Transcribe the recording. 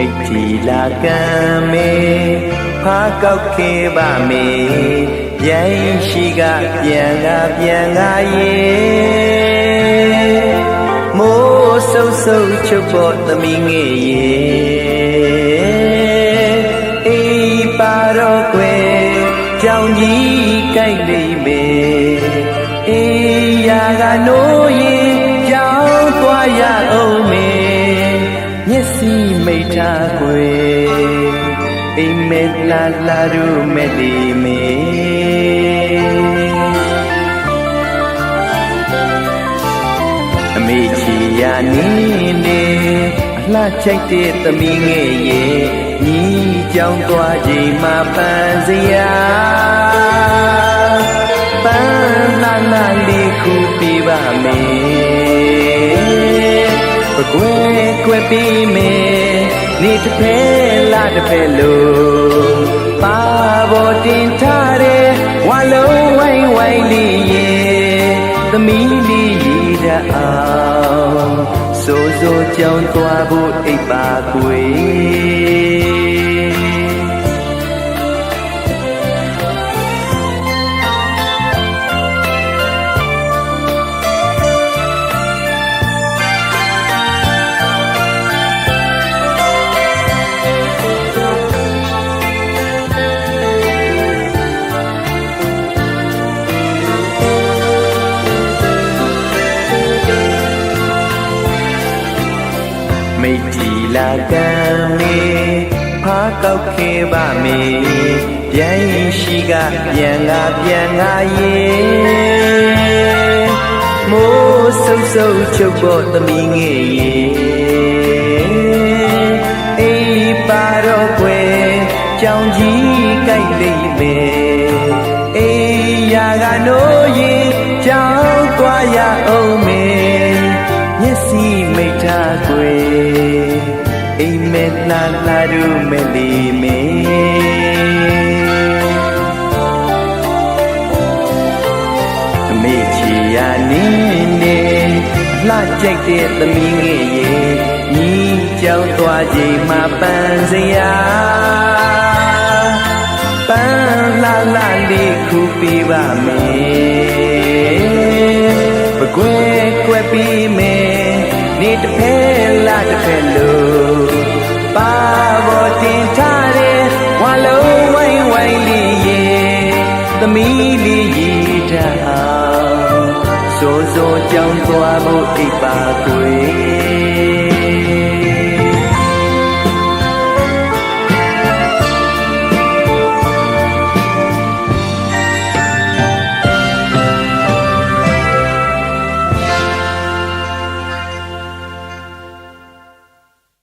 မိတ်တီလာကံမေဖားကောက်ခေပါမေရိုင်းရှိကပြန်ကရေမိုးဆုပ်ဆုပ်ချုပ်ပေါ်သမီးငယ်ရေအေးပါတော့ကွယ်ကြောင်ကြီးကြိုက်လိမ့်မေအေးရာကနိုးရင်ကြောင်သွားရအောင်မေမျက်စိမိတ်ထားကွယ်အိမ်မဲလာရူမဲ့ဒီမေအမေချီယာနေနေအလှချိုက်တဲ့သမီးငယ်ရဲ့ညီကြောင်သွားချိန်မှာပန်းစရာပန်းလာလေးခုပြပါမေပကွယ်ပြီးမေနေတစ်ဖက်လာတစ်ဖက်လို့ပါပေါ်တင်ထားတဲ့ဝါလုံးဝိုင်းလေးရဲ့သမီးလေးရည်တအောင်စိုးကြောင်သွားဖို့အိပ်ပါကွယ်မိတ်တီလာကံမေဖားကောက်ခေပါမေပြိုင်းရှိကပြန်ကရေမိုးဆုပ်ချုပ်ပေါ်သမီးငယ်ရေအေးပါတော့ကွယ်ကြောင်ကြီးကြိုက်လိမ့်မေအေးရာကနိုးရင်ကြောင်သွားရအောင်မေမျက်စိမိတ်ထားကွယ်အိမ်မဲလာရူမဲ့ဒီမေအမေချီယာနေလှကြိုက်တဲ့သမီးငယ်ရဲ့ညီကြောင်သွားချိန်မှာပန်းစရာပန်းလာလေးခုပြပါမေပကွယ်ပြီးမေနေတစ်ဖက်လာတစ်ဖက်လို့ပါပေါ်တင်ထားတဲ့ဝါလုံးဝိုင်းလေးရဲ့သမီးလေးရည်တအောင်စိုးကြောင်သွားဖို့အိပ်ပါကွယ်